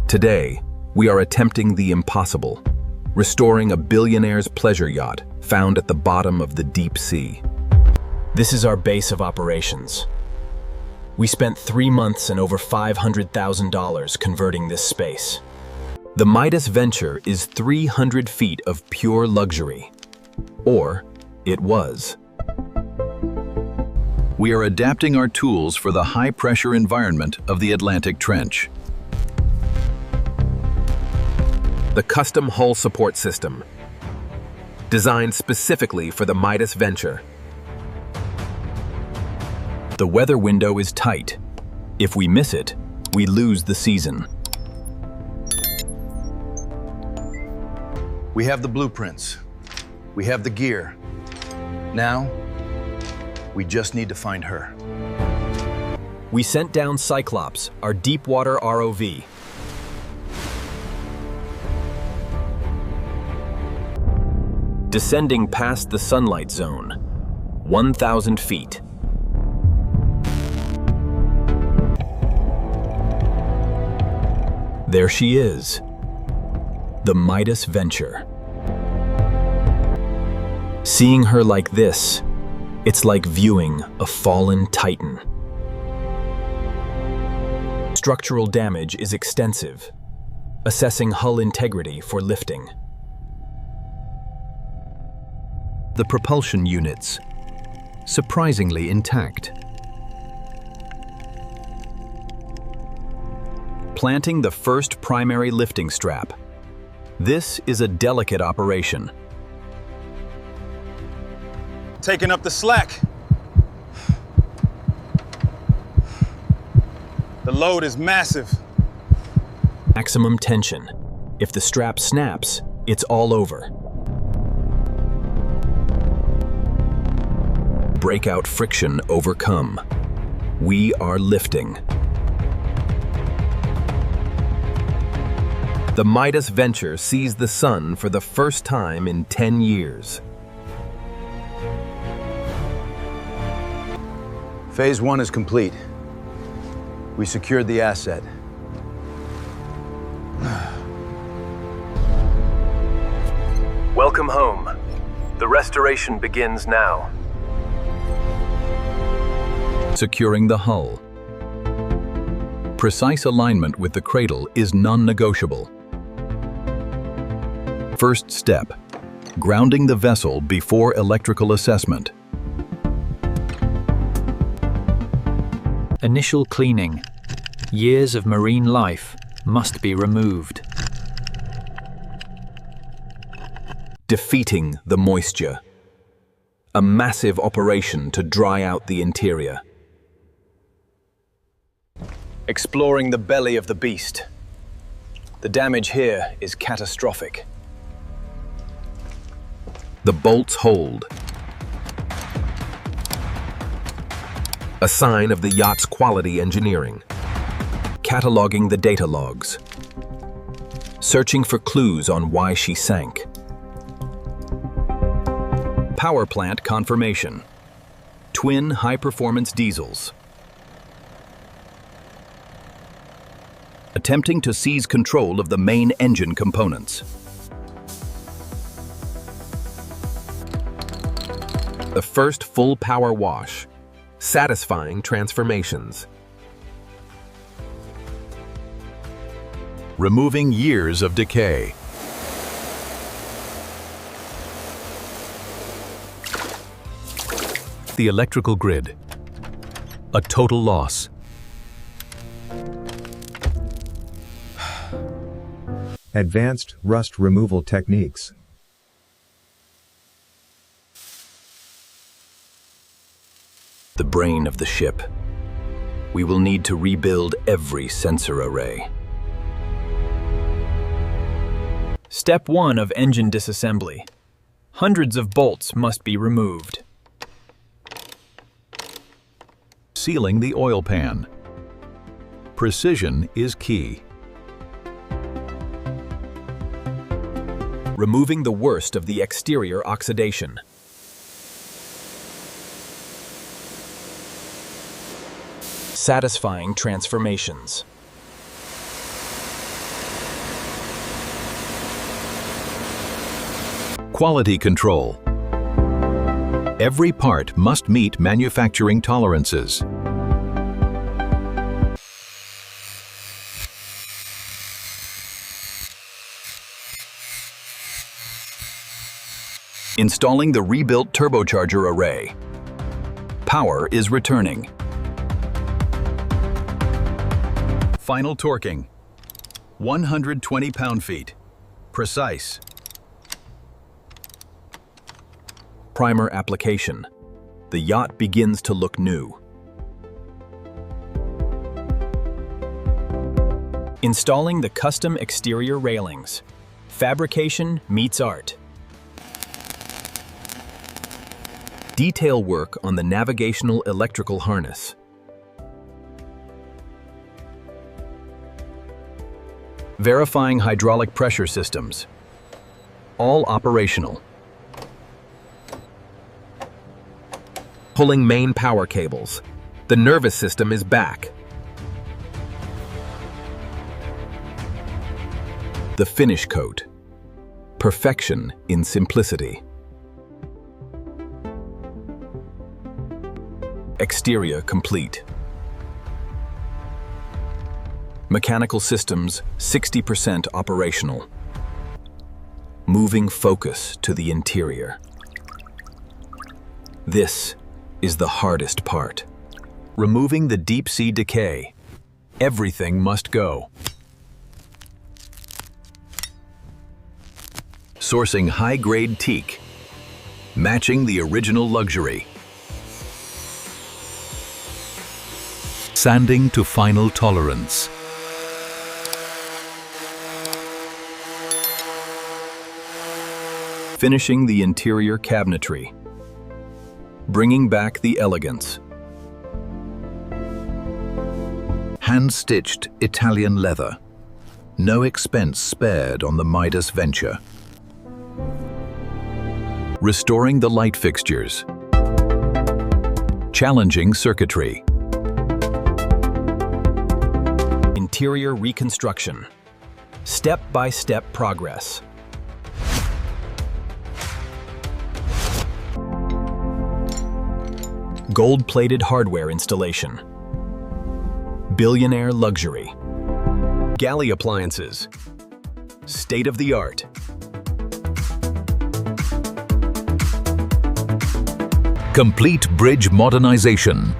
Today, we are attempting the impossible, restoring a billionaire's pleasure yacht found at the bottom of the deep sea. This is our base of operations. We spent 3 months and over $500,000 converting this space. The Midas Venture is 300 feet of pure luxury. Or, it was. We are adapting our tools for the high-pressure environment of the Atlantic Trench. The custom hull support system, designed specifically for the Midas Venture. The weather window is tight. If we miss it, we lose the season. We have the blueprints. We have the gear. Now, we just need to find her. We sent down Cyclops, our deep-water ROV. Descending past the sunlight zone, 1,000 feet. There she is, the Midas Venture. Seeing her like this, it's like viewing a fallen titan. Structural damage is extensive, assessing hull integrity for lifting. The propulsion units, surprisingly intact. Planting the first primary lifting strap. This is a delicate operation. Taking up the slack. The load is massive. Maximum tension. If the strap snaps, it's all over. Breakout friction overcome. We are lifting. The Midas Venture sees the sun for the first time in 10 years. Phase 1 is complete. We secured the asset. Welcome home. The restoration begins now. Securing the hull. Precise alignment with the cradle is non-negotiable. First step, grounding the vessel before electrical assessment. Initial cleaning. Years of marine life must be removed. Defeating the moisture. A massive operation to dry out the interior. Exploring the belly of the beast. The damage here is catastrophic. The bolts hold. A sign of the yacht's quality engineering. Cataloging the data logs. Searching for clues on why she sank. Power plant confirmation. Twin high-performance diesels. Attempting to seize control of the main engine components. The first full power wash. Satisfying transformations. Removing years of decay. The electrical grid. A total loss. Advanced rust removal techniques. The brain of the ship. We will need to rebuild every sensor array. Step 1 of engine disassembly. Hundreds of bolts must be removed. Sealing the oil pan. Precision is key. Removing the worst of the exterior oxidation. Satisfying transformations. Quality control. Every part must meet manufacturing tolerances. Installing the rebuilt turbocharger array. Power is returning. Final torquing. 120 pound-feet. Precise. Primer application. The yacht begins to look new. Installing the custom exterior railings. Fabrication meets art. Detail work on the navigational electrical harness. Verifying hydraulic pressure systems. All operational. Pulling main power cables. The nervous system is back. The finish coat. Perfection in simplicity. Exterior complete. Mechanical systems 60% operational. Moving focus to the interior. This is the hardest part. Removing the deep sea decay. Everything must go. Sourcing high-grade teak. Matching the original luxury. Sanding to final tolerance. Finishing the interior cabinetry. Bringing back the elegance. Hand-stitched Italian leather. No expense spared on the Midas venture. Restoring the light fixtures. Challenging circuitry. Interior reconstruction. Step-by-step progress. Gold-plated hardware installation. Billionaire luxury. Galley appliances. State-of-the-art. Complete bridge modernization.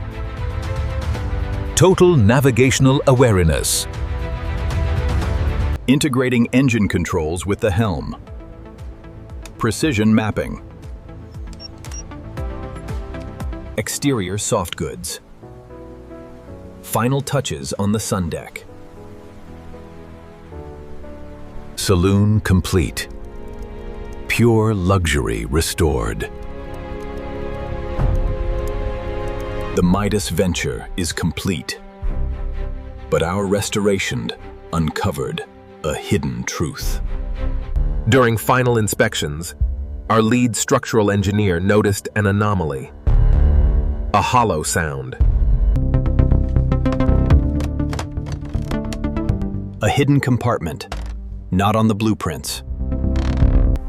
Total navigational awareness. Integrating engine controls with the helm. Precision mapping. Exterior soft goods. Final touches on the sun deck. Saloon complete. Pure luxury restored. The Midas venture is complete. But our restoration uncovered a hidden truth. During final inspections, our lead structural engineer noticed an anomaly. A hollow sound. A hidden compartment, not on the blueprints.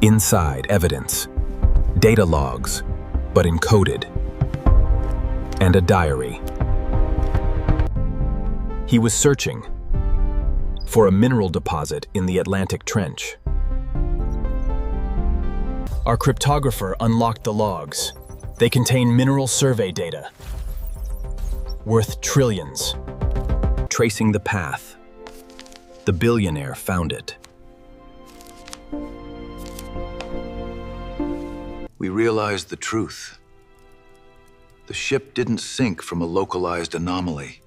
Inside, evidence. Data logs, but encoded. And a diary. He was searching for a mineral deposit in the Atlantic Trench. Our cryptographer unlocked the logs. They contain mineral survey data, worth trillions. Tracing the path, the billionaire found it. We realized the truth. The ship didn't sink from a localized anomaly.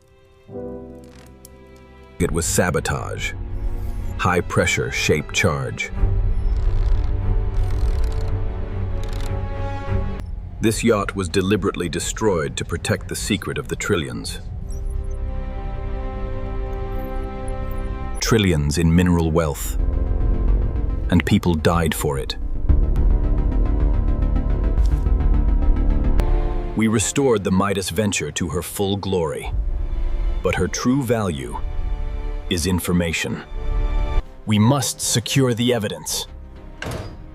It was sabotage. High-pressure shaped charge. This yacht was deliberately destroyed to protect the secret of the trillions. Trillions in mineral wealth. And people died for it. We restored the Midas venture to her full glory. But her true value is information. We must secure the evidence.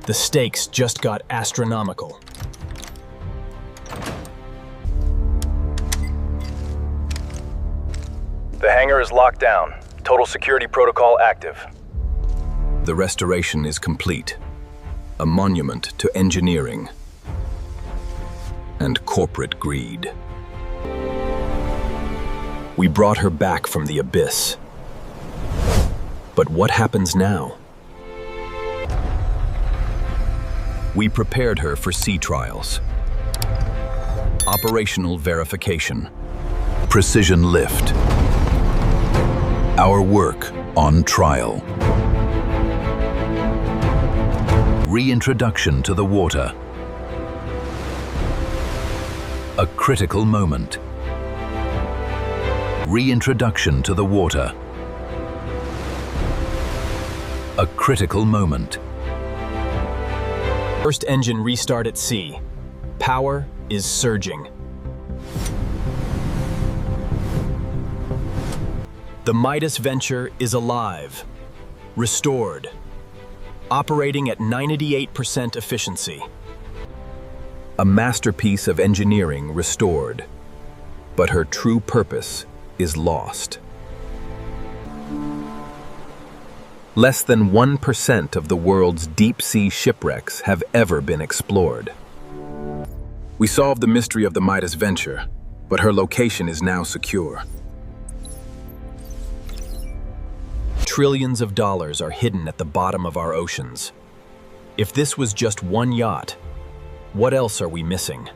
The stakes just got astronomical. The hangar is locked down. Total security protocol active. The restoration is complete. A monument to engineering and corporate greed. We brought her back from the abyss. But what happens now? We prepared her for sea trials. Operational verification. Precision lift. Our work on trial. Reintroduction to the water. A critical moment. Reintroduction to the water. A critical moment. First engine restart at sea. Power is surging. The Midas Venture is alive, restored, operating at 98% efficiency. A masterpiece of engineering restored, but her true purpose is lost. Less than 1% of the world's deep-sea shipwrecks have ever been explored. We solved the mystery of the Midas Venture, but her location is now secure. Trillions of dollars are hidden at the bottom of our oceans. If this was just one yacht, what else are we missing?